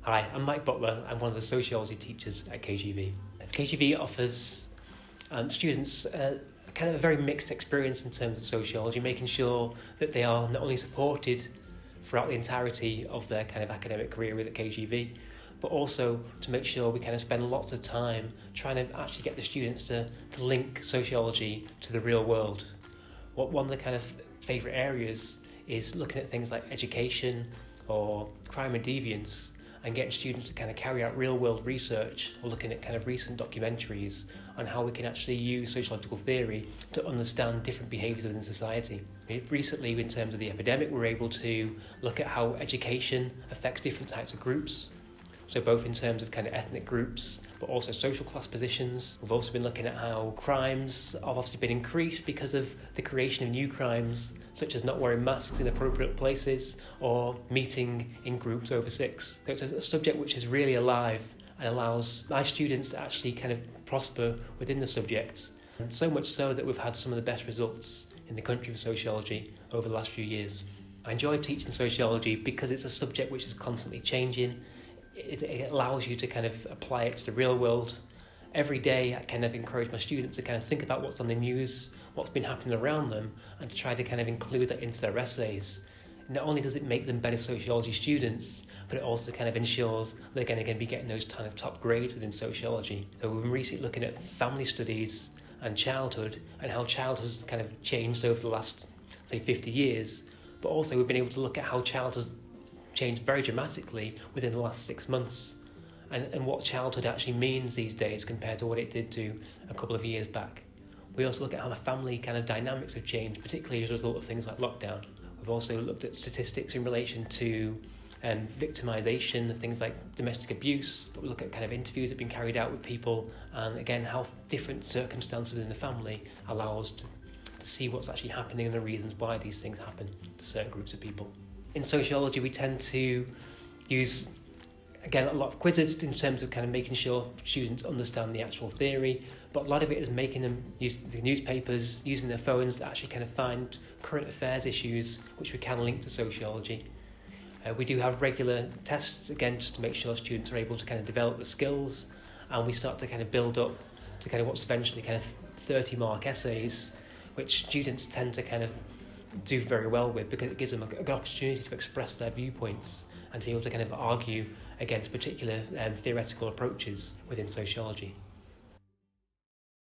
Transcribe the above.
Hi, I'm Mike Butler. I'm one of the sociology teachers at KGV. KGV offers students kind of a very mixed experience in terms of sociology, making sure that they are not only supported throughout the entirety of their kind of academic career at KGV, but also to make sure we kind of spend lots of time trying to actually get the students to link sociology to the real world. One of the kind of favourite areas is looking at things like education or crime and deviance, and getting students to kind of carry out real-world research or looking at kind of recent documentaries on how we can actually use sociological theory to understand different behaviours within society. Recently, in terms of the epidemic, we're able to look at how education affects different types of groups. So both in terms of kind of ethnic groups, but also social class positions. We've also been looking at how crimes have obviously been increased because of the creation of new crimes, such as not wearing masks in appropriate places or meeting in groups over six. So it's a subject which is really alive and allows my students to actually kind of prosper within the subject. And so much so that we've had some of the best results in the country for sociology over the last few years. I enjoy teaching sociology because it's a subject which is constantly changing. It allows you to kind of apply it to the real world. Every day I kind of encourage my students to kind of think about what's on the news, what's been happening around them, and to try to kind of include that into their essays. Not only does it make them better sociology students, but it also kind of ensures they're going to be getting those kind of top grades within sociology. So we've been recently looking at family studies and childhood, and how childhood has kind of changed over the last, say, 50 years. But also we've been able to look at how childhood changed very dramatically within the last 6 months, and what childhood actually means these days compared to what it did do a couple of years back. We also look at how the family kind of dynamics have changed, particularly as a result of things like lockdown. We've also looked at statistics in relation to victimisation, things like domestic abuse, but we look at kind of interviews that have been carried out with people, and again how different circumstances in the family allow us to see what's actually happening and the reasons why these things happen to certain groups of people. In sociology, we tend to use, again, a lot of quizzes in terms of kind of making sure students understand the actual theory, but a lot of it is making them use the newspapers, using their phones to actually kind of find current affairs issues which we can link to sociology. We do have regular tests, again, just to make sure students are able to kind of develop the skills, and we start to kind of build up to kind of what's eventually kind of 30-mark essays, which students tend to kind of do very well with, because it gives them a good opportunity to express their viewpoints and to be able to kind of argue against particular theoretical approaches within sociology.